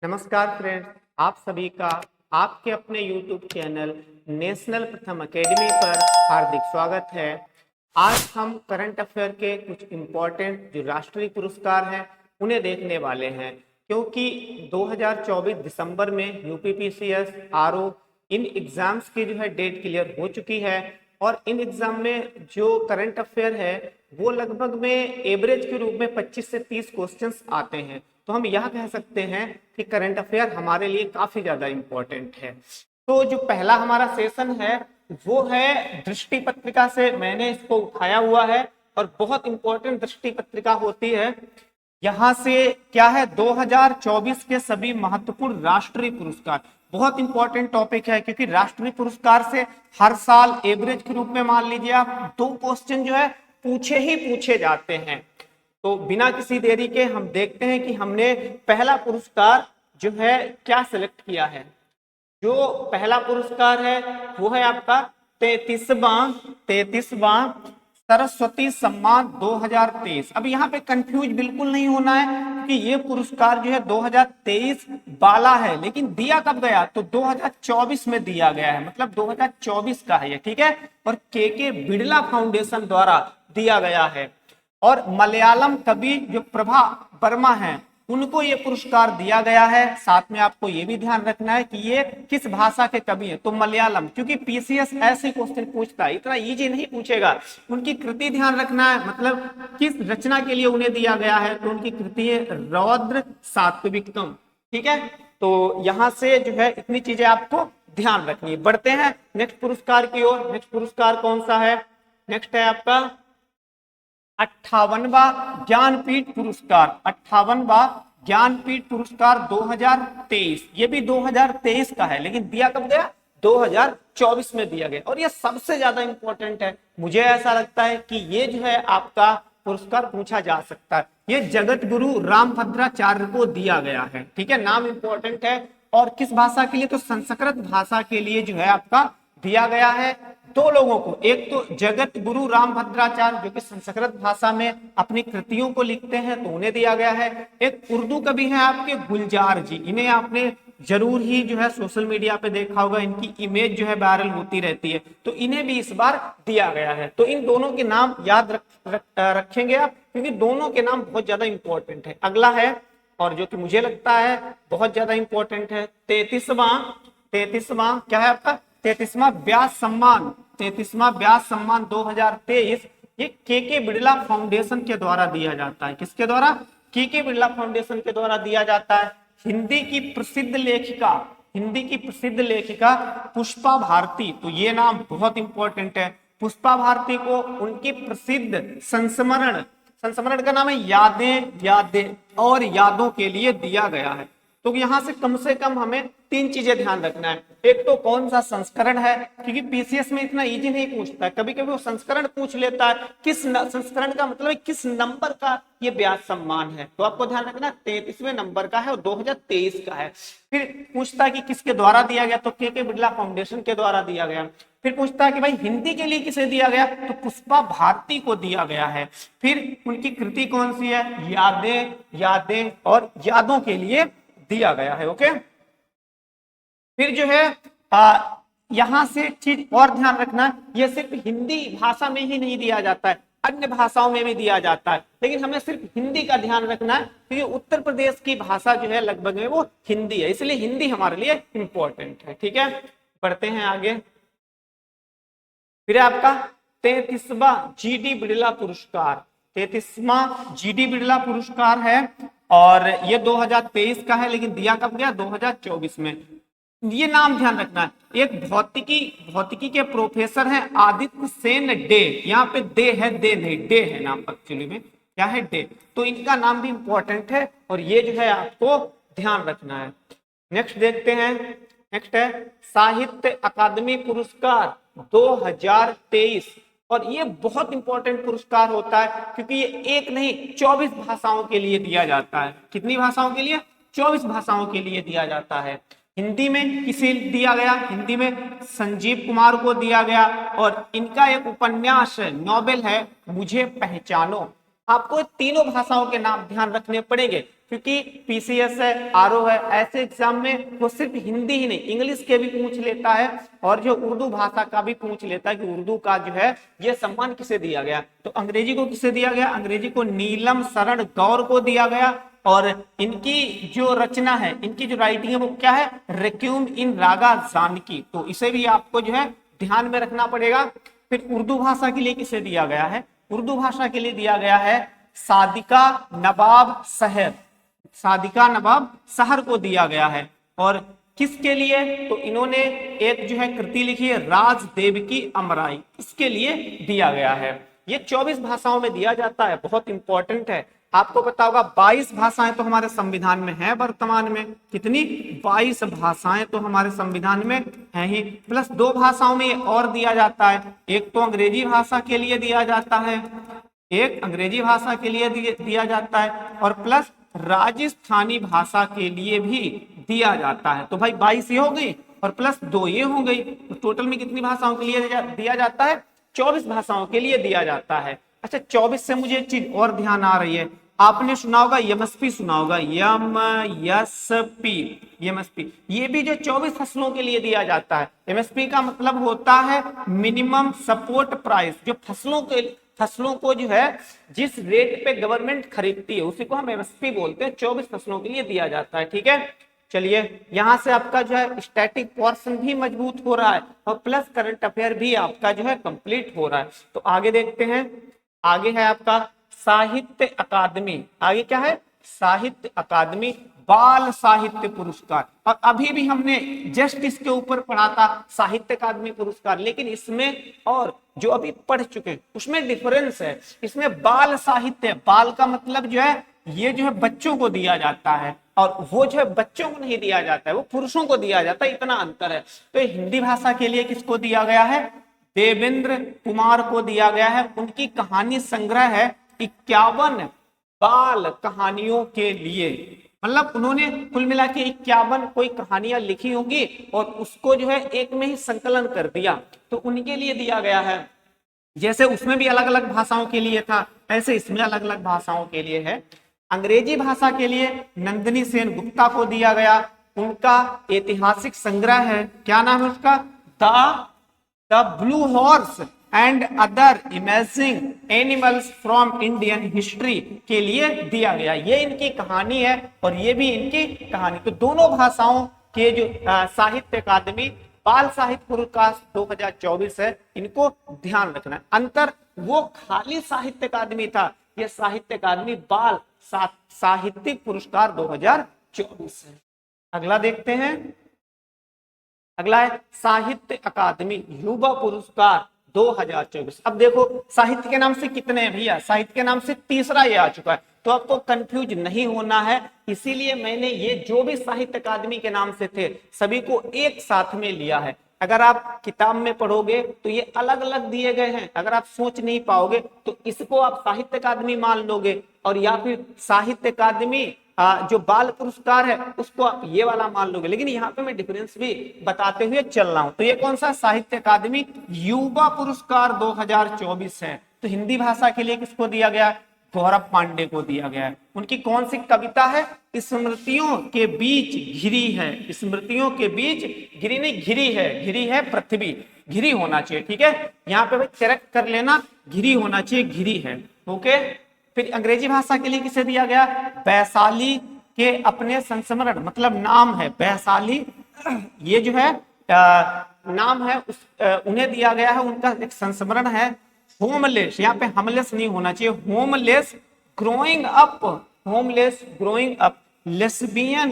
नमस्कार फ्रेंड्स, आप सभी का आपके अपने YouTube चैनल नेशनल प्रथम एकेडमी पर हार्दिक स्वागत है। आज हम करंट अफेयर के कुछ इम्पोर्टेंट जो राष्ट्रीय पुरस्कार हैं उन्हें देखने वाले हैं, क्योंकि 2024 दिसंबर में यूपीपीसीएस आरओ इन एग्जाम्स की जो है डेट क्लियर हो चुकी है और इन एग्जाम में जो करंट अफेयर है वो लगभग में एवरेज के रूप में 25 से 30 क्वेश्चंस आते हैं। तो हम यह कह सकते हैं कि करंट अफेयर हमारे लिए काफी ज्यादा इंपॉर्टेंट है। तो जो पहला हमारा सेशन है वो है दृष्टि पत्रिका से मैंने इसको उठाया हुआ है और बहुत इंपॉर्टेंट दृष्टि पत्रिका होती है। यहां से क्या है 2024 के सभी महत्वपूर्ण राष्ट्रीय पुरस्कार, बहुत इंपॉर्टेंट टॉपिक है क्योंकि राष्ट्रीय पुरस्कार से हर साल एवरेज के रूप में मान लीजिए आप 2 क्वेश्चन जो है पूछे जाते हैं। तो बिना किसी देरी के हम देखते हैं कि हमने पहला पुरस्कार जो है क्या सिलेक्ट किया है। जो पहला पुरस्कार है वो है आपका 33वां सरस्वती सम्मान 2023। अब यहाँ पे कंफ्यूज बिल्कुल नहीं होना है क्योंकि ये पुरस्कार जो है 2023 वाला है, लेकिन दिया कब गया तो 2024 में दिया गया है, मतलब 2024 का है ये, ठीक है। और के बिड़ला फाउंडेशन द्वारा दिया गया है और मलयालम कवि जो प्रभा वर्मा है उनको ये पुरस्कार दिया गया है। साथ में आपको ये भी ध्यान रखना है कि ये किस भाषा के कवि हैं, तो मलयालम, क्योंकि पीसीएस ऐसे क्वेश्चन पूछता है, इतना इजी नहीं पूछेगा। उनकी कृति ध्यान रखना है, मतलब किस रचना के लिए उन्हें दिया गया है, तो उनकी कृति है रौद्र सात्विकम, ठीक है। तो यहां से जो है इतनी चीजें आपको ध्यान रखनी है। बढ़ते हैं नेक्स्ट पुरस्कार की ओर। नेक्स्ट पुरस्कार कौन सा है? नेक्स्ट है आपका 58वां ज्ञानपीठ पुरस्कार। 58वां ज्ञानपीठ पुरस्कार 2023, ये भी 2023 का है, लेकिन दिया कब गया 2024 में दिया गया। और ये सबसे ज्यादा इंपॉर्टेंट है, मुझे ऐसा लगता है कि ये जो है आपका पुरस्कार पूछा जा सकता है। ये जगत गुरु रामभद्राचार्य को दिया गया है, ठीक है। नाम इंपॉर्टेंट है और किस भाषा के लिए, तो संस्कृत भाषा के लिए जो है आपका दिया गया है। 2 लोगों को, एक तो जगत गुरु रामभद्राचार्य जो कि संस्कृत भाषा में अपनी कृतियों को लिखते हैं तो उन्हें दिया गया है। एक उर्दू कवि है आपके गुलजार जी, इन्हें आपने जरूर ही जो है सोशल मीडिया पे देखा होगा, इनकी इमेज जो है वायरल होती रहती है, तो इन्हें भी इस बार दिया गया है। तो इन दोनों के नाम याद रखेंगे आप, क्योंकि दोनों के नाम बहुत ज्यादा इंपॉर्टेंट है। अगला है और जो कि मुझे लगता है बहुत ज्यादा इंपॉर्टेंट है 33वां क्या है आपका 33वां व्यास सम्मान। 33वां व्यास सम्मान 2023 ये के बिड़ला फाउंडेशन के द्वारा दिया जाता है। किसके द्वारा? के बिड़ला फाउंडेशन के द्वारा दिया जाता है। हिंदी की प्रसिद्ध लेखिका पुष्पा भारती, तो ये नाम बहुत इंपॉर्टेंट है। पुष्पा भारती को उनकी प्रसिद्ध संस्मरण का नाम है यादें और यादों के लिए दिया गया है। तो यहां से कम हमें 3 चीजें ध्यान रखना है। एक तो कौन सा संस्करण है, क्योंकि पीसीएस में इतना इजी नहीं पूछता है, कभी कभी वो संस्करण पूछ लेता है। किस संस्करण का मतलब है किस नंबर का ये व्यास सम्मान है, तो आपको ध्यान रखना 33वें नंबर का है और 2023 का है। फिर पूछता है कि किसके द्वारा दिया गया, तो के बिड़ला फाउंडेशन के द्वारा दिया गया। फिर पूछता है कि भाई हिंदी के लिए किसे दिया गया, तो पुष्पा भारती को दिया गया है। फिर उनकी कृति कौन सी है, यादें और यादों के लिए दिया गया है। ओके, फिर जो है यहां से चीज और ध्यान रखना, यह सिर्फ हिंदी भाषा में ही नहीं दिया जाता है, अन्य भाषाओं में भी दिया जाता है, लेकिन हमें सिर्फ हिंदी का ध्यान रखना है क्योंकि उत्तर प्रदेश की भाषा जो है लगभग में वो हिंदी है, इसलिए हिंदी हमारे लिए इंपॉर्टेंट है, ठीक है। बढ़ते हैं आगे। फिर आपका 33वां जीडी बिड़ला पुरस्कार। 33वां जीडी बिड़ला पुरस्कार है और ये 2023 का है, लेकिन दिया कब गया 2024 में। ये नाम ध्यान रखना है, एक भौतिकी के प्रोफेसर हैं आदित्य सेन डे, यहाँ पे दे है, दे नहीं डे है नाम, एक्चुअली में क्या है डे, तो इनका नाम भी इंपॉर्टेंट है और ये जो है आपको ध्यान रखना है। नेक्स्ट देखते हैं। नेक्स्ट है साहित्य अकादमी पुरस्कार 2023 और ये बहुत इंपॉर्टेंट पुरस्कार होता है क्योंकि ये एक नहीं 24 भाषाओं के लिए दिया जाता है। कितनी भाषाओं के लिए? 24 भाषाओं के लिए दिया जाता है। हिंदी में किसे दिया गया? हिंदी में संजीव कुमार को दिया गया और इनका एक उपन्यास नॉवेल है मुझे पहचानो। आपको तीनों भाषाओं के नाम ध्यान रखने पड़ेंगे, क्योंकि पीसीएस है, आरओ है, ऐसे एग्जाम में वो सिर्फ हिंदी ही नहीं इंग्लिश के भी पूछ लेता है और जो उर्दू भाषा का भी पूछ लेता है कि उर्दू का जो है ये सम्मान किसे दिया गया। तो अंग्रेजी को किसे दिया गया, अंग्रेजी को नीलम शरण गौर को दिया गया। और इनकी जो रचना है, इनकी जो राइटिंग है वो क्या है, रिक्यूम इन रागा जानकी, तो इसे भी आपको जो है ध्यान में रखना पड़ेगा। फिर उर्दू भाषा के लिए किसे दिया गया है, उर्दू भाषा के लिए दिया गया है सादिका नवाब शहर, सादिका नवाब शहर को दिया गया है। और किसके लिए, तो इन्होंने एक जो है कृति लिखी है राजदेव की अमराई, इसके लिए दिया गया है। ये 24 भाषाओं में दिया जाता है, बहुत इंपॉर्टेंट है। आपको पता होगा 22 भाषाएं तो हमारे संविधान में है वर्तमान में, कितनी 22 भाषाएं तो हमारे संविधान में है ही, प्लस 2 भाषाओं में और दिया जाता है, एक तो अंग्रेजी भाषा के लिए दिया जाता है, एक अंग्रेजी भाषा के लिए दिया जाता है और प्लस राजस्थानी भाषा के लिए भी दिया जाता है। तो भाई 22 ये हो गई और प्लस 2 ये हो गई, तो टोटल में कितनी भाषाओं के लिए दिया जाता है, 24 भाषाओं के लिए दिया जाता है। अच्छा 24 से मुझे एक चीज और ध्यान आ रही है, आपने सुना होगा यमएसपी, सुना होगा यमएसपी, यमएसपी ये भी जो 24 फसलों के लिए दिया जाता है। एमएसपी का मतलब होता है मिनिमम सपोर्ट प्राइस, जो फसलों को जो है जिस रेट पे गवर्नमेंट खरीदती है उसी को हम एमएसपी बोलते हैं, 24 फसलों के लिए दिया जाता है। ठीक है, चलिए यहां से आपका जो है स्टैटिक पोर्शन भी मजबूत हो रहा है और प्लस करंट अफेयर भी आपका जो है कंप्लीट हो रहा है। तो आगे देखते हैं, आगे है आपका साहित्य अकादमी, आगे क्या है, साहित्य अकादमी बाल साहित्य पुरस्कार। और अभी भी हमने जस्ट इसके ऊपर पढ़ा था साहित्य अकादमी पुरस्कार, लेकिन इसमें और जो अभी पढ़ चुके हैं उसमें डिफरेंस है। इसमें बाल साहित्य, बाल का मतलब जो है ये जो है बच्चों को दिया जाता है और वो जो है बच्चों को नहीं दिया जाता है, वो पुरुषों को दिया जाता है, इतना अंतर है। तो हिंदी भाषा के लिए किसको दिया गया है, देवेंद्र कुमार को दिया गया है। उनकी कहानी संग्रह है 51 बाल कहानियों के लिए, मतलब उन्होंने कुल मिला के 51 कोई कहानियां लिखी होंगी और उसको जो है एक में ही संकलन कर दिया, तो उनके लिए दिया गया है। जैसे उसमें भी अलग अलग भाषाओं के लिए था, ऐसे इसमें अलग अलग भाषाओं के लिए है। अंग्रेजी भाषा के लिए नंदिनी सेन गुप्ता को दिया गया, उनका ऐतिहासिक संग्रह है, क्या नाम है उसका, the blue horse and other imaging animals from Indian history के लिए दिया गया। ये इनकी कहानी है और ये भी इनकी कहानी। तो दोनों भाषाओं के जो साहित्य अकादमी बाल साहित्य पुरस्कार 2024 है, इनको ध्यान रखना है। अंतर वो खाली साहित्य अकादमी था, ये साहित्य अकादमी बाल साहित्यिक पुरस्कार 2024 है। अगला देखते हैं, अगला है साहित्य अकादमी युवा पुरस्कार 2024। अब देखो साहित्य के नाम से कितने हैं भैया, साहित्य के नाम से तीसरा ये आ चुका है, तो आपको कंफ्यूज नहीं होना है। इसीलिए मैंने ये जो भी साहित्य अकादमी के नाम से थे सभी को एक साथ में लिया है। अगर आप किताब में पढ़ोगे तो ये अलग अलग दिए गए हैं, अगर आप सोच नहीं पाओगे तो इसको आप साहित्य अकादमी मान लोगे, और या फिर साहित्य अकादमी जो बाल पुरस्कार है उसको आप ये वाला मान लोगे। लेकिन यहाँ पे मैं डिफरेंस भी बताते हुए चल रहा हूं। तो ये कौन सा, साहित्य अकादमी युवा पुरस्कार 2024 है। तो हिंदी भाषा के लिए किसको दिया गया, गौरव पांडे को दिया गया है। उनकी कौन सी कविता है, स्मृतियों के बीच घिरी है, स्मृतियों के बीच घिरी नहीं, घिरी है, घिरी है पृथ्वी, घिरी होना चाहिए। ठीक है, यहाँ पे भाई करेक्ट कर लेना, घिरी होना चाहिए, घिरी है। ओके, फिर अंग्रेजी भाषा के लिए किसे दिया गया, वैशाली के अपने संस्मरण, मतलब नाम है वैशाली, ये जो है नाम है उन्हें दिया गया है, उनका एक संस्मरण है। होमलेस, यहाँ पे हमलेस नहीं होना चाहिए, homeless growing up, homeless growing up, lesbian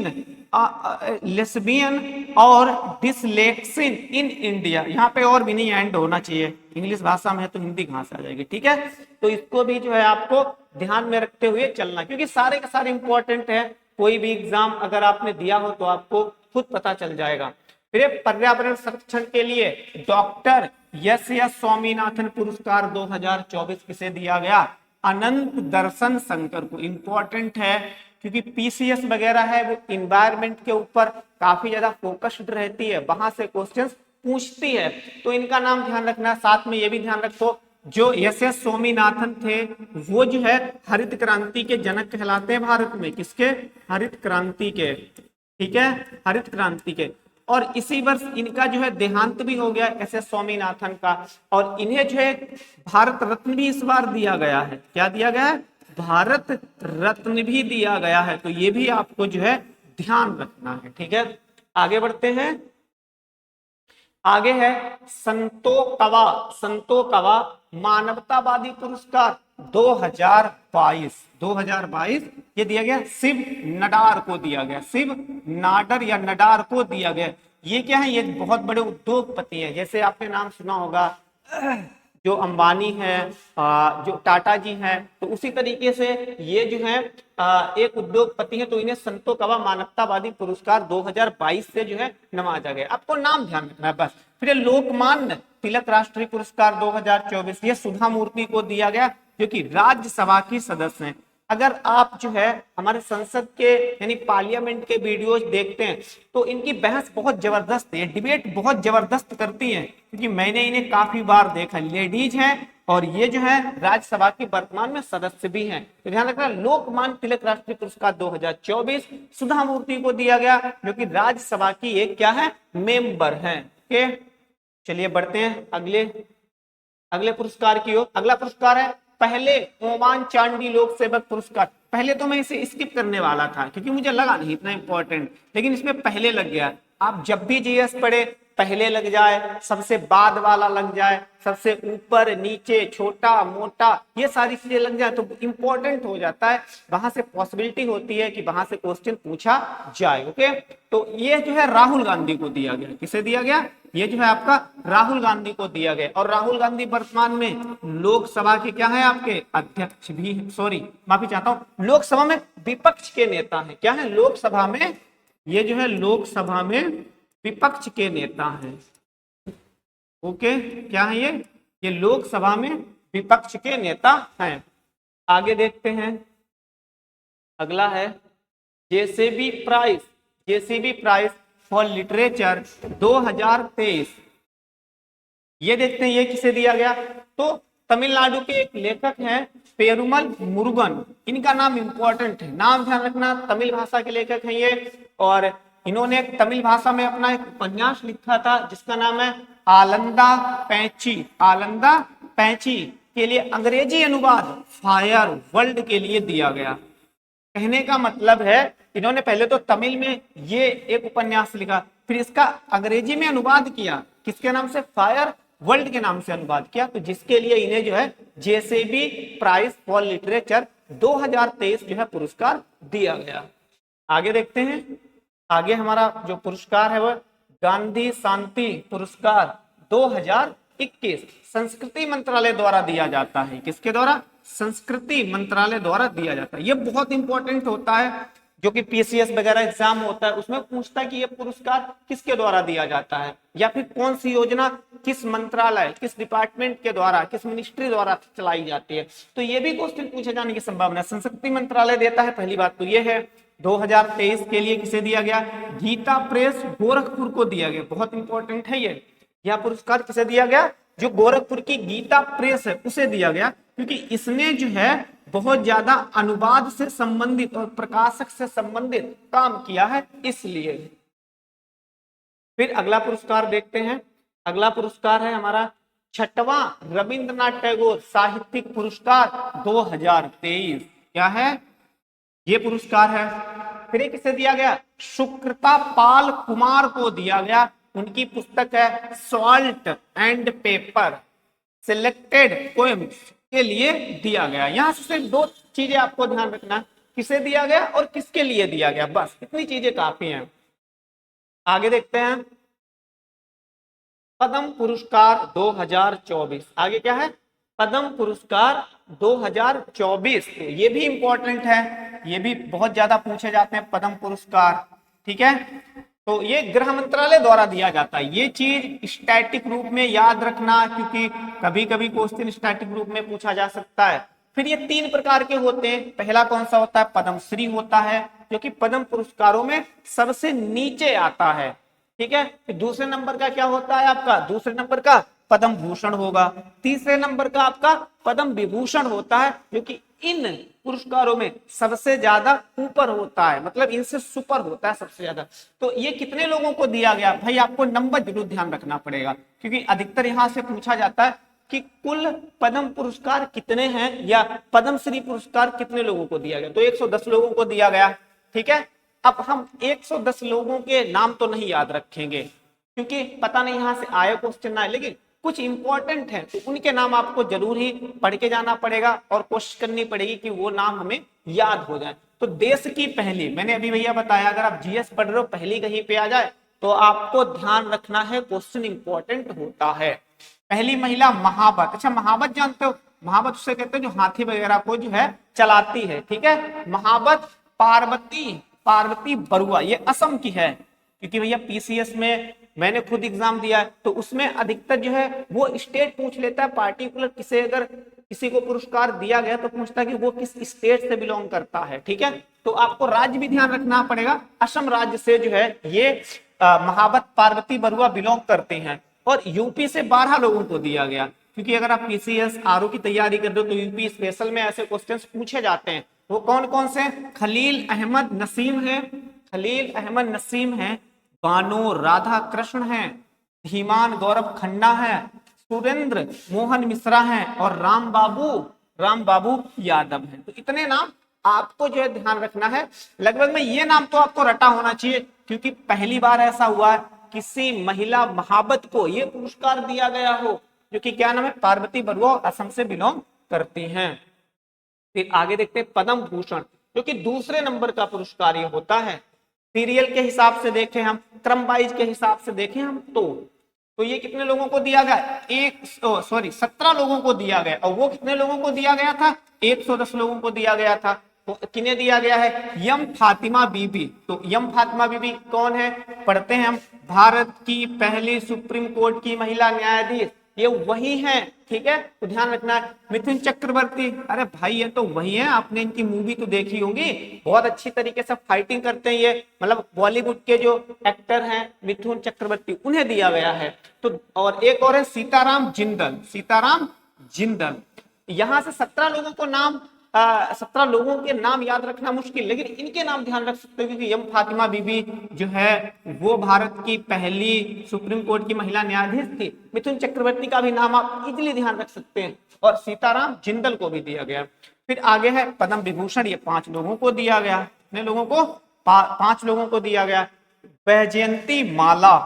और डिसलेक्सिन इन इंडिया, यहाँ पे और भी नहीं एंड होना चाहिए, इंग्लिश भाषा में है तो हिंदी कहाँ से आ जाएगी। ठीक है, तो इसको भी जो है आपको ध्यान में रखते हुए चलना, क्योंकि सारे के सारे इंपॉर्टेंट है। कोई भी एग्जाम अगर आपने दिया हो तो आपको खुद पता चल जाएगा। फिर पर्यावरण संरक्षण के लिए डॉक्टर एस स्वामीनाथन पुरस्कार 2024 किसे दिया गया, अनंत दर्शन शंकर को। इंपॉर्टेंट है क्योंकि पीसीएस वगैरह है वो इन्वायरमेंट के ऊपर काफी ज्यादा फोकस्ड रहती है, वहां से क्वेश्चंस पूछती है, तो इनका नाम ध्यान रखना। साथ में ये भी ध्यान रखो जो एस स्वामीनाथन थे वो जो है हरित क्रांति के जनक कहलाते हैं भारत में। किसके? हरित क्रांति के। ठीक है, हरित क्रांति के। और इसी वर्ष इनका जो है देहांत भी हो गया एस स्वामीनाथन का, और इन्हें जो है भारत रत्न भी इस बार दिया गया है। क्या दिया गया है? भारत रत्न भी दिया गया है। तो ये भी आपको जो है ध्यान रखना है। ठीक है, आगे बढ़ते हैं। आगे है संतो कवा मानवतावादी पुरस्कार 2022 ये दिया गया शिव नडार को दिया गया। शिव नाडर या नडार को दिया गया। ये क्या है? ये बहुत बड़े उद्योगपति हैं। जैसे आपने नाम सुना होगा जो अंबानी है, जो टाटा जी हैं, तो उसी तरीके से ये जो है एक उद्योगपति है। तो इन्हें संतो कवा मानवतावादी पुरस्कार 2022 से जो है नवाजा गया। आपको नाम ध्यान रखना है बस। फिर लोकमान्य तिलक राष्ट्रीय पुरस्कार 2024 ये सुधा मूर्ति को दिया गया, जो कि राज्यसभा की सदस्य हैं। अगर आप जो है हमारे संसद के यानी पार्लियामेंट के वीडियोज देखते हैं तो इनकी बहस बहुत जबरदस्त है, डिबेट बहुत जबरदस्त करती हैं, क्योंकि मैंने इन्हें काफी बार देखा। लेडीज हैं और ये जो है राज्यसभा की वर्तमान में सदस्य भी हैं। तो ध्यान रखना, लोकमान्य तिलक राष्ट्रीय पुरस्कार 2024 सुधा मूर्ति को दिया गया, जो कि राज्यसभा की एक क्या है? मेंबर है। ओके, चलिए बढ़ते हैं अगले पुरस्कार की ओर। अगला पुरस्कार है पहले ओमान चांडी लोक सेवक पुरस्कार। पहले तो मैं इसे स्किप करने वाला था क्योंकि मुझे लगा नहीं इतना इंपॉर्टेंट, लेकिन इसमें पहले लग गया। आप जब भी जीएस पढ़े पहले लग जाए, सबसे बाद वाला लग जाए, सबसे ऊपर नीचे छोटा मोटा ये सारी चीजें लग जाए तो इंपॉर्टेंट हो जाता है। वहां से पॉसिबिलिटी होती है कि वहां से क्वेश्चन पूछा जाए। ओके, तो ये जो है राहुल गांधी को दिया गया। किसे दिया गया? ये जो है आपका राहुल गांधी को दिया गया। और राहुल गांधी वर्तमान में लोकसभा के क्या है? आपके अध्यक्ष भी, सॉरी माफी चाहता हूं, लोकसभा में विपक्ष के नेता हैं। क्या है? लोकसभा में ये जो है लोकसभा में विपक्ष के नेता हैं। ओके, क्या है ये लोकसभा में विपक्ष के नेता हैं। आगे देखते हैं, अगला है जेसीबी प्राइज फॉर लिटरेचर 2023। ये देखते हैं ये किसे दिया गया? तो तमिलनाडु के एक लेखक हैं पेरुमल मुरुगन। इनका नाम इंपॉर्टेंट है, नाम ध्यान रखना। तमिल भाषा के लेखक हैं ये, और इन्होंने तमिल भाषा में अपना एक उपन्यास लिखा था जिसका नाम है आलंदा पैंची के लिए अंग्रेजी अनुवाद फायर वर्ल्ड के लिए दिया गया। कहने का मतलब है इन्होंने पहले तो तमिल में ये एक उपन्यास लिखा, फिर इसका अंग्रेजी में अनुवाद किया। किसके नाम से? फायर वर्ल्ड के नाम से अनुवाद किया। तो जिसके लिए इन्हें जो है जेसीबी प्राइज फॉर लिटरेचर 2023 जो है पुरस्कार दिया गया। आगे देखते हैं, आगे हमारा जो पुरस्कार है वह गांधी शांति पुरस्कार 2021 संस्कृति मंत्रालय द्वारा दिया जाता है। किसके द्वारा? संस्कृति मंत्रालय द्वारा दिया जाता है। ये बहुत इंपॉर्टेंट होता है, जो कि पीसीएस वगैरह एग्जाम होता है उसमें पूछता है कि ये पुरस्कार किसके द्वारा दिया जाता है, या फिर कौन सी योजना किस मंत्रालय किस डिपार्टमेंट के द्वारा किस मिनिस्ट्री द्वारा चलाई जाती है। तो ये भी क्वेश्चन पूछे जाने की संभावना। संस्कृति मंत्रालय देता है, पहली बात तो ये है। 2023 के लिए किसे दिया गया? गीता प्रेस गोरखपुर को दिया गया। बहुत इंपॉर्टेंट है ये। यह पुरस्कार किसे दिया गया? जो गोरखपुर की गीता प्रेस है उसे दिया गया, क्योंकि इसने जो है बहुत ज्यादा अनुवाद से संबंधित और प्रकाशक से संबंधित काम किया है, इसलिए। फिर अगला पुरस्कार देखते हैं। अगला पुरस्कार है हमारा 6वां रविंद्रनाथ टैगोर साहित्यिक पुरस्कार 2023। क्या है? ये पुरस्कार है। फिर ये किसे दिया गया? सुकृता पाल कुमार को दिया गया। उनकी पुस्तक है salt and paper selected poems के लिए दिया गया। यहां से सिर्फ 2 चीजें आपको ध्यान रखना, किसे दिया गया और किसके लिए दिया गया, बस इतनी चीजें काफी हैं। आगे देखते हैं, पद्म पुरस्कार 2024। आगे क्या है? पद्म पुरस्कार 2024। ये भी इंपॉर्टेंट है, ये भी बहुत ज्यादा पूछे जाते हैं पद्म पुरस्कार। ठीक है, तो ये गृह मंत्रालय द्वारा दिया जाता है। ये चीज स्टैटिक रूप में याद रखना, क्योंकि कभी कभी क्वेश्चन स्टैटिक रूप में पूछा जा सकता है। फिर ये 3 प्रकार के होते हैं। पहला कौन सा होता है? पद्मश्री होता है, जो कि पद्म पुरस्कारों में सबसे नीचे आता है। ठीक है, फिर दूसरे नंबर का क्या होता है आपका? दूसरे नंबर का पद्म भूषण होगा। तीसरे नंबर का आपका पद्म विभूषण होता है, जो कि इन पुरस्कारों में सबसे ज्यादा ऊपर होता है, मतलब इनसे सुपर होता है सबसे ज्यादा। तो ये कितने लोगों को दिया गया भाई, आपको नंबर जरूर ध्यान रखना पड़ेगा, क्योंकि अधिकतर यहां से पूछा जाता है कि कुल पद्म पुरस्कार कितने हैं या पद्मश्री पुरस्कार कितने लोगों को दिया गया। तो 110 लोगों को दिया गया, ठीक है। अब हम 110 लोगों के नाम तो नहीं याद रखेंगे, क्योंकि पता नहीं यहां से आया क्वेश्चन ना है, लेकिन कुछ इंपॉर्टेंट है तो उनके नाम आपको जरूर ही पढ़ के जाना पड़ेगा और कोशिश करनी पड़ेगी कि वो नाम हमें याद हो जाए। तो देश की पहली, मैंने अभी भैया बताया, अगर आप जीएस पढ़ रहे हो पहली कहीं पे आ जाए तो आपको ध्यान रखना है, क्वेश्चन इंपॉर्टेंट होता है। पहली महिला महावत, अच्छा महावत जानते हो, महावत उसे कहते हैं जो हाथी वगैरह को जो है चलाती है, ठीक है। महावत पार्वती बरुआ, ये असम की है, क्योंकि भैया पीसीएस में मैंने खुद एग्जाम दिया है तो उसमें अधिकतर जो है वो स्टेट पूछ लेता है, पार्टिकुलर किसे अगर किसी को पुरस्कार दिया गया तो पूछता है कि वो किस स्टेट से बिलोंग करता है, ठीक है। तो आपको राज्य भी ध्यान रखना पड़ेगा, असम राज्य से जो है ये महावत पार्वती बरुआ बिलोंग करते हैं। और यूपी से 12 लोगों को दिया गया, क्योंकि अगर आप पीसीएस आरओ की तैयारी कर रहे हो तो यूपी स्पेशल में ऐसे क्वेश्चंस पूछे जाते हैं। वो कौन कौन से, खलील अहमद नसीम है, बानो राधा कृष्ण है, धीमान गौरव खन्ना है, सुरेंद्र मोहन मिश्रा है और राम बाबू यादव है। तो इतने नाम आपको जो है ध्यान रखना है। लगभग में ये नाम तो आपको रटा होना चाहिए, क्योंकि पहली बार ऐसा हुआ है किसी महिला महावत को ये पुरस्कार दिया गया हो, जो कि क्या नाम है, पार्वती बरुआ, असम से बिलोंग करती हैं। फिर आगे देखते हैं पद्म भूषण, जो कि दूसरे नंबर का पुरस्कार ये होता है। सीरियल के हिसाब से देखें हम, क्रम वाइज के हिसाब से देखें हम तो ये कितने लोगों को दिया गया, 17 लोगों को दिया गया। और वो कितने लोगों को दिया गया था, 110 लोगों को दिया गया था। तो किन्हें दिया गया है, यम फातिमा बीबी। तो यम फातिमा बीबी कौन है, पढ़ते हैं हम, भारत की पहली सुप्रीम कोर्ट की महिला न्यायाधीश, ये वही है, ठीक है। तो ध्यान रखना है। मिथुन चक्रवर्ती, अरे भाई ये तो वही है, आपने इनकी मूवी तो देखी होगी, बहुत अच्छी तरीके से फाइटिंग करते हैं ये, मतलब बॉलीवुड के जो एक्टर हैं मिथुन चक्रवर्ती, उन्हें दिया गया है। तो और एक और है सीताराम जिंदल। यहां से 17 लोगों को नाम 17 लोगों के नाम याद रखना मुश्किल, लेकिन इनके नाम ध्यान रख सकते हो, क्योंकि यम फातिमा बीबी जो है वो भारत की पहली सुप्रीम कोर्ट की महिला न्यायाधीश थी। मिथुन चक्रवर्ती का भी नाम आप इजीली ध्यान रख सकते हैं, और सीताराम जिंदल को भी दिया गया। फिर आगे है पद्म विभूषण, ये 5 लोगों को दिया गया। कितने लोगों को, 5 लोगों को दिया गया। वैजयंती माला,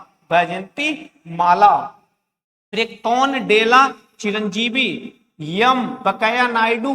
फिर एक टॉन डेला चिरंजीवी, यम बकाया नायडू,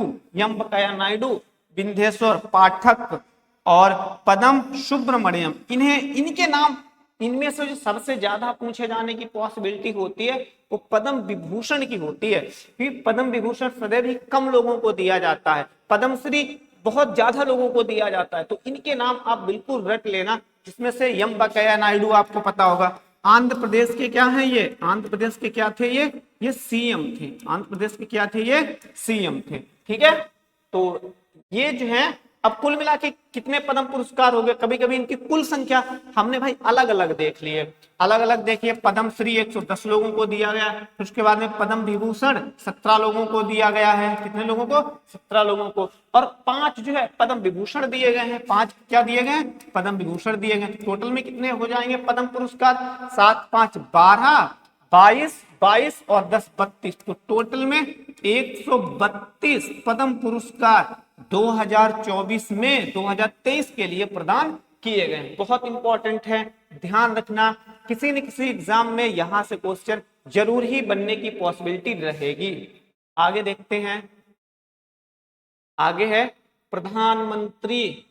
विंध्येश्वर पाठक और पद्म सुब्रमण्यम। इनके नाम, इनमें से जो सबसे ज्यादा पूछे जाने की पॉसिबिलिटी होती है वो पद्म विभूषण की होती है, क्योंकि पद्म विभूषण सदैव ही कम लोगों को दिया जाता है, पद्मश्री बहुत ज्यादा लोगों को दिया जाता है। तो इनके नाम आप बिल्कुल रट लेना, जिसमें से यम बकाया नायडू आपको पता होगा। आंध्र प्रदेश के क्या है ये, आंध्र प्रदेश के क्या थे ये सीएम थे, आंध्र प्रदेश के क्या थे, ये सीएम थे, ठीक है। तो ये जो है, अब कुल मिला के कितने पद्म पुरस्कार हो गए, कभी कभी इनकी कुल संख्या हमने भाई अलग अलग देख लिए, अलग अलग देखिए। पद्मश्री 110 लोगों को दिया गया, फिर उसके बाद में पद्म विभूषण 17 लोगों को दिया गया है, कितने लोगों को, 17 लोगों को, और 5 जो है पद्म विभूषण दिए गए हैं, 5 क्या दिए गए, पद्म विभूषण दिए गए। टोटल में कितने हो जाएंगे पद्म पुरस्कार, 7 5 12 22 और 10 32, तो टोटल में 132 पद्म पुरस्कार 2024 में 2023 के लिए प्रदान किए गए। बहुत इंपॉर्टेंट है, ध्यान रखना, किसी न किसी एग्जाम में यहां से क्वेश्चन जरूर ही बनने की पॉसिबिलिटी रहेगी। आगे देखते हैं, आगे है प्रधानमंत्री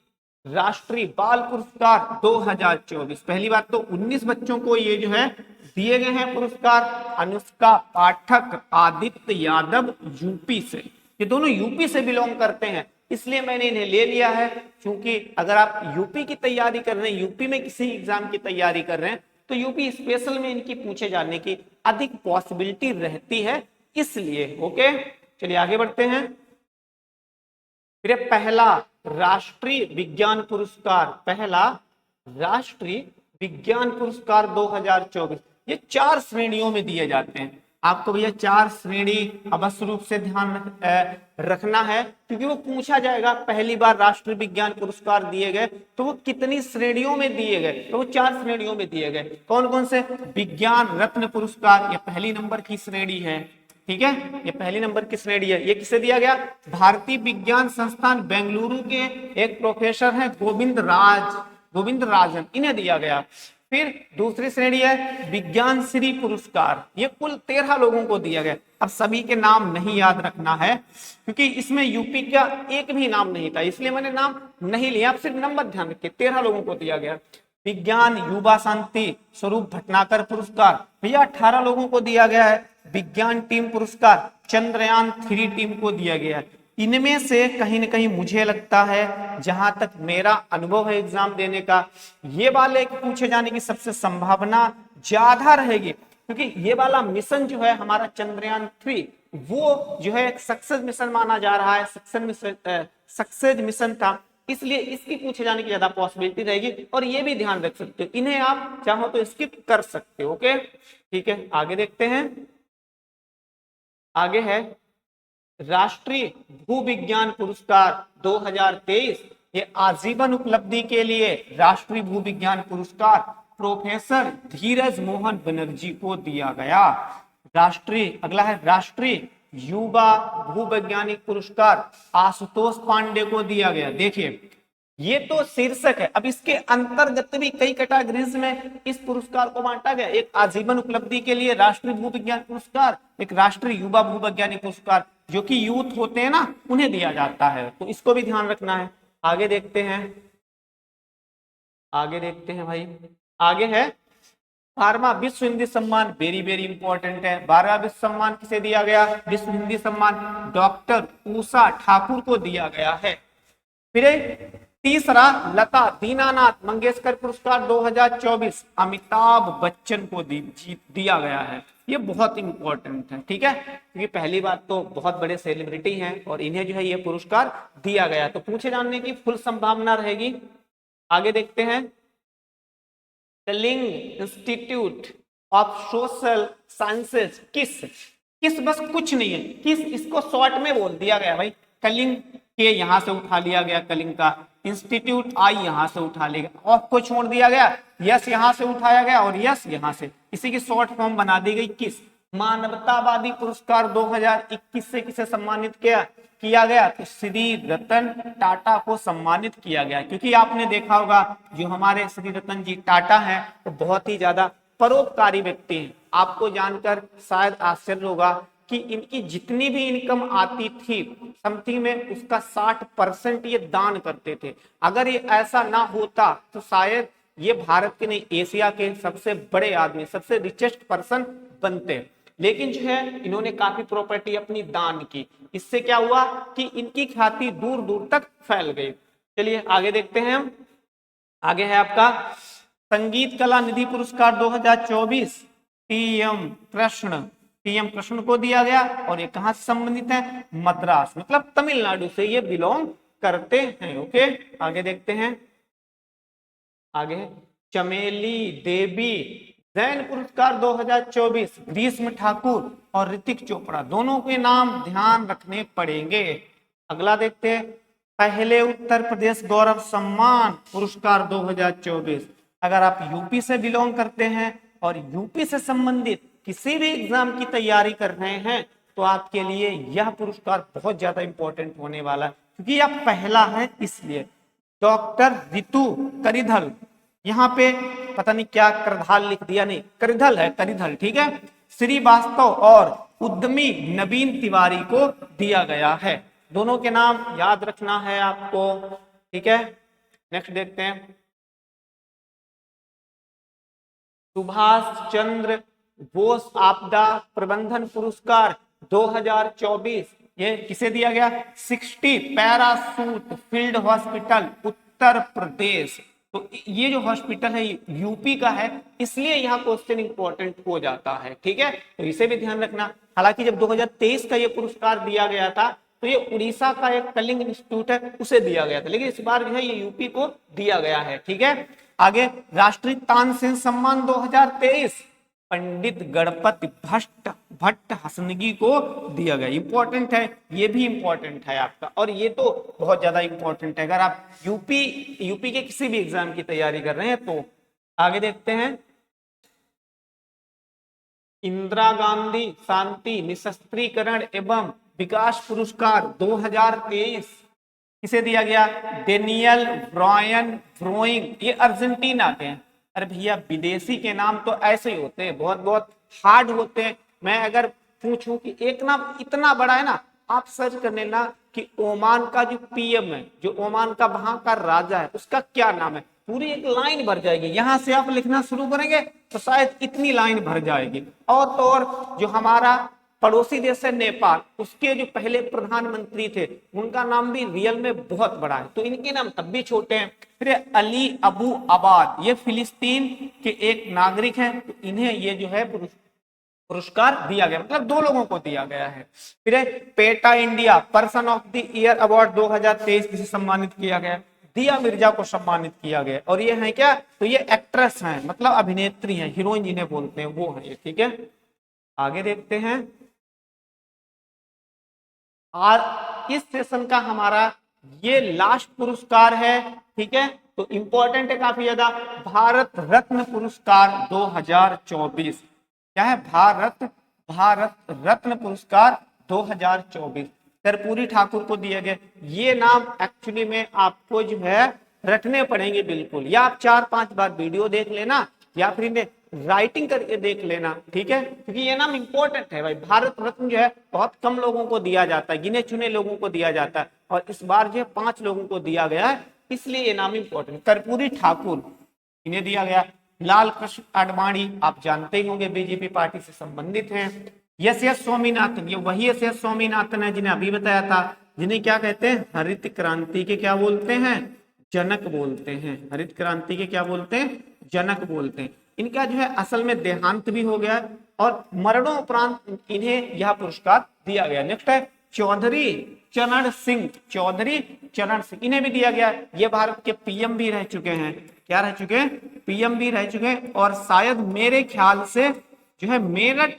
राष्ट्रीय बाल पुरस्कार 2024। पहली बात तो 19 बच्चों को ये जो है दिए गए हैं पुरस्कार। अनुष्का पाठक, आदित्य यादव यूपी से, ये दोनों यूपी से बिलोंग करते हैं, इसलिए मैंने इन्हें ले लिया है। क्योंकि अगर आप यूपी की तैयारी कर रहे हैं, यूपी में किसी एग्जाम की तैयारी कर रहे हैं, तो यूपी स्पेशल में इनकी पूछे जाने की अधिक पॉसिबिलिटी रहती है, इसलिए। ओके, चलिए आगे बढ़ते हैं। फिर पहला राष्ट्रीय विज्ञान पुरस्कार 2024, ये 4 श्रेणियों में दिए जाते हैं। आपको भैया 4 श्रेणी अवश्य रूप से ध्यान रखना है, क्योंकि वो पूछा जाएगा पहली बार राष्ट्रीय विज्ञान पुरस्कार दिए गए तो वो कितनी श्रेणियों में दिए गए, तो वो 4 श्रेणियों में दिए गए। कौन कौन से? विज्ञान रत्न पुरस्कार, ये पहली नंबर की श्रेणी है, ठीक है, ये पहली नंबर की श्रेणी है। ये किसे दिया गया? भारतीय विज्ञान संस्थान बेंगलुरु के एक प्रोफेसर हैं गोविंद राजन, इन्हें दिया गया। फिर दूसरी श्रेणी है विज्ञान श्री पुरस्कार, ये कुल 13 लोगों को दिया गया। अब सभी के नाम नहीं याद रखना है, क्योंकि इसमें यूपी का एक भी नाम नहीं था, इसलिए मैंने नाम नहीं लिया, आप सिर्फ नंबर ध्यान रखिए। 13 लोगों को दिया गया। विज्ञान युवा शांति स्वरूप भटनागर पुरस्कार, भैया 18 लोगों को दिया गया है। विज्ञान टीम पुरस्कार चंद्रयान 3 टीम को दिया गया है। इनमें से कहीं ना कहीं मुझे लगता है, जहां तक मेरा अनुभव है एग्जाम देने का, ये वाले पूछे जाने की सबसे संभावना ज्यादा रहेगी, क्योंकि ये वाला मिशन जो है हमारा चंद्रयान 3, वो जो है सक्सेस मिशन माना जा रहा है, सक्सेस मिशन था, इसलिए इसकी पूछे जाने की ज्यादा पॉसिबिलिटी रहेगी। और ये भी ध्यान रख सकते हो, इन्हें आप चाहो तो स्किप कर सकते हो। ओके, ठीक है, आगे देखते हैं। आगे है राष्ट्रीय भूविज्ञान पुरस्कार 2023, ये आजीवन उपलब्धि के लिए राष्ट्रीय भूविज्ञान पुरस्कार प्रोफेसर धीरज मोहन बनर्जी को दिया गया। अगला है राष्ट्रीय युवा भूवैज्ञानिक पुरस्कार आशुतोष पांडे को दिया गया। देखिए, ये तो शीर्षक है, अब इसके अंतर्गत भी कई कैटेगरीज में इस पुरस्कार को बांटा गया। एक आजीवन उपलब्धि के लिए राष्ट्रीय भूविज्ञान पुरस्कार, एक राष्ट्रीय युवा भूवैज्ञानिक पुरस्कार, जो कि यूथ होते हैं ना, उन्हें दिया जाता है, तो इसको भी ध्यान रखना है। आगे देखते हैं भाई। आगे है बारहवां विश्व हिंदी सम्मान, वेरी वेरी इंपॉर्टेंट है। 12वां विश्व सम्मान किसे दिया गया? विश्व हिंदी सम्मान डॉक्टर उषा ठाकुर को दिया गया है। फिर तीसरा लता दीनानाथ मंगेशकर पुरस्कार 2024 अमिताभ बच्चन को दिया गया है। ये बहुत इंपॉर्टेंट है, ठीक है, क्योंकि पहली बात तो बहुत बड़े सेलिब्रिटी हैं और इन्हें जो है ये पुरस्कार दिया गया, तो पूछे जाने की फुल संभावना रहेगी। आगे देखते हैं Kalinga Institute of Social Sciences, किस बस कुछ नहीं है, किस इसको शॉर्ट में बोल दिया गया भाई। कलिंग के यहां से उठा लिया गया, कलिंग का इंस्टीट्यूट आई यहां से उठा लिया गया, ऑफ को छोड़ दिया गया, यस यहां से उठाया गया और यस यहां से, इसी की शॉर्ट फॉर्म बना दी गई किस। मानवतावादी पुरस्कार 2021 से किसे सम्मानित किया गया? तो श्री रतन टाटा को सम्मानित किया गया, क्योंकि आपने देखा होगा जो हमारे श्री रतन जी टाटा हैं वो तो बहुत ही ज्यादा परोपकारी व्यक्ति हैं। आपको जानकर शायद आश्चर्य होगा कि इनकी जितनी भी इनकम आती थी समथिंग में उसका 60% ये दान करते थे। अगर ये ऐसा ना होता तो शायद ये भारत के नहीं एशिया के सबसे बड़े आदमी, सबसे रिचेस्ट पर्सन बनते, लेकिन जो है इन्होंने काफी प्रॉपर्टी अपनी दान की। इससे क्या हुआ कि इनकी ख्याति दूर दूर तक फैल गई। चलिए आगे देखते हैं हम। आगे है आपका संगीत कला निधि पुरस्कार 2024 टीएम कृष्ण को दिया गया, और ये कहां से संबंधित है? मद्रास, मतलब तमिलनाडु से ये बिलोंग करते हैं। ओके, आगे देखते हैं। आगे चमेली देवी जैन पुरस्कार 2024 ग्रीष्म ठाकुर और ऋतिक चोपड़ा, दोनों के नाम ध्यान रखने पड़ेंगे। अगला देखते हैं पहले उत्तर प्रदेश गौरव सम्मान पुरस्कार 2024। अगर आप यूपी से बिलोंग करते हैं और यूपी से संबंधित किसी भी एग्जाम की तैयारी कर रहे हैं तो आपके लिए यह पुरस्कार बहुत ज्यादा इंपॉर्टेंट होने वाला है, क्योंकि यह पहला है इसलिए। डॉक्टर रितु करिधल, यहाँ पे पता नहीं क्या करधाल लिख दिया, नहीं करिधल है, करिधल, ठीक है, श्रीवास्तव और उद्यमी नवीन तिवारी को दिया गया है। दोनों के नाम याद रखना है आपको, ठीक है। नेक्स्ट देखते हैं सुभाष चंद्र बोस आपदा प्रबंधन पुरस्कार 2024, ये किसे दिया गया? 60 parachute field hospital Uttar Pradesh. तो ये जो हॉस्पिटल है यूपी का है, इसलिए यहाँ क्वेश्चन इंपॉर्टेंट हो जाता है, ठीक है, तो इसे भी ध्यान रखना। हालांकि जब 2023 का ये पुरस्कार दिया गया था तो ये उड़ीसा का एक कलिंग इंस्टीट्यूट है उसे दिया गया था, लेकिन इस बार जो है ये यूपी को दिया गया है, ठीक है। आगे राष्ट्रीय तानसेन सम्मान 2023, पंडित गणपति भट्ट हसनगी को दिया गया। इंपॉर्टेंट है, ये भी इंपॉर्टेंट है आपका, और ये तो बहुत ज्यादा इंपॉर्टेंट है अगर आप यूपी के किसी भी एग्जाम की तैयारी कर रहे हैं तो। आगे देखते हैं, इंदिरा गांधी शांति निशस्त्रीकरण एवं विकास पुरस्कार 2023 किसे दिया गया? डेनियल ब्रायन ब्रोइंग, ये अर्जेंटीना के हैं। अरे भैया विदेशी के नाम तो ऐसे ही होते हैं, बहुत बहुत हार्ड होते हैं। मैं अगर पूछूं कि एक नाम इतना बड़ा है ना, आप सर्च कर लेना कि ओमान का जो पीएम है, जो ओमान का वहां का राजा है, उसका क्या नाम है, पूरी एक लाइन भर जाएगी। यहां से आप लिखना शुरू करेंगे तो शायद इतनी लाइन भर जाएगी। और तो और जो हमारा पड़ोसी देश है नेपाल, उसके जो पहले प्रधानमंत्री थे उनका नाम भी रियल में बहुत बड़ा है, तो इनके नाम तब भी छोटे हैं। फिर अली अबू अबाद, ये फिलिस्तीन के एक नागरिक हैं, तो इन्हें ये जो है पुरस्कार दिया गया, मतलब 2 लोगों को दिया गया है। फिर PETA India person of the year award 2023 किसे सम्मानित किया गया? दिया मिर्जा को सम्मानित किया गया। और ये है क्या? तो ये एक्ट्रेस हैं, मतलब अभिनेत्री हैं, हीरोइन जिन्हें बोलते हैं वो है ये, ठीक है। आगे देखते हैं, और इस सेशन का हमारा ये लास्ट पुरस्कार है, ठीक है, तो इंपॉर्टेंट है काफी ज्यादा, भारत रत्न पुरस्कार 2024। क्या है? भारत रत्न पुरस्कार 2024 कर्पूरी ठाकुर को दिए गए। ये नाम एक्चुअली में आपको जो है रटने पड़ेंगे बिल्कुल, या आप 4-5 बार वीडियो देख लेना या फिर इन्हें राइटिंग करके देख लेना, ठीक है, क्योंकि ये नाम इंपॉर्टेंट है भाई। भारत रत्न जो है बहुत कम लोगों को दिया जाता है, गिने चुने लोगों को दिया जाता है, और इस बार जो है 5 लोगों को दिया गया है, इसलिए ये नाम इंपॉर्टेंट। कर्पूरी ठाकुर इन्हें दिया गया। लाल कृष्ण आडवाणी आप जानते ही होंगे, बीजेपी पार्टी से संबंधित हैं। यस स्वामीनाथन, ये वही यस स्वामीनाथन है जिन्हें अभी बताया था, जिन्हें क्या कहते हैं? हरित क्रांति के क्या बोलते हैं? जनक बोलते हैं। हरित क्रांति के क्या बोलते हैं? जनक बोलते हैं। इनका जो है असल में देहांत भी हो गया और मरणोपरांत इन्हें यह पुरस्कार दिया गया। नेक्स्ट है चौधरी चरण सिंह, चौधरी चरण सिंह, इन्हें भी दिया गया। ये भारत के पीएम भी रह चुके हैं। क्या रह चुके हैं? पीएम भी रह चुके हैं, और शायद मेरे ख्याल से जो है मेरठ,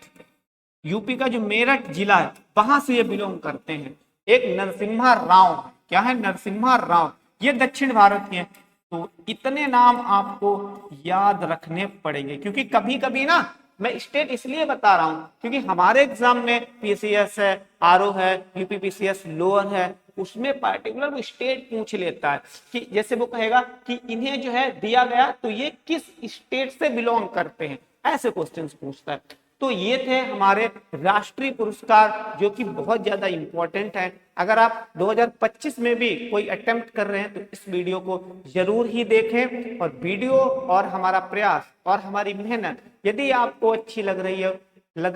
यूपी का जो मेरठ जिला है वहां से ये बिलोंग करते हैं। एक नरसिम्हा राव, क्या है? नरसिम्हा राव, ये दक्षिण भारत के हैं। तो इतने नाम आपको याद रखने पड़ेंगे, क्योंकि कभी कभी ना मैं स्टेट इसलिए बता रहा हूं क्योंकि हमारे एग्जाम में पीसीएस है, आरओ है, यूपीपीसीएस लोअर है, उसमें पार्टिकुलर वो स्टेट पूछ लेता है कि जैसे वो कहेगा कि इन्हें जो है दिया गया तो ये किस स्टेट से बिलोंग करते हैं, ऐसे क्वेश्चंस पूछता है। तो ये थे हमारे राष्ट्रीय पुरस्कार जो कि बहुत ज्यादा इंपॉर्टेंट है। अगर आप 2025 में भी कोई अटेम्प्ट कर रहे हैं तो इस वीडियो को जरूर ही देखें, और वीडियो और हमारा प्रयास और हमारी मेहनत यदि आपको अच्छी लग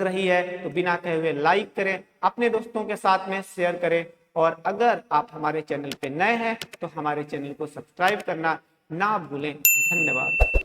रही है तो बिना कहे हुए लाइक करें, अपने दोस्तों के साथ में शेयर करें, और अगर आप हमारे चैनल पे नए हैं तो हमारे चैनल को सब्सक्राइब करना ना भूलें। धन्यवाद।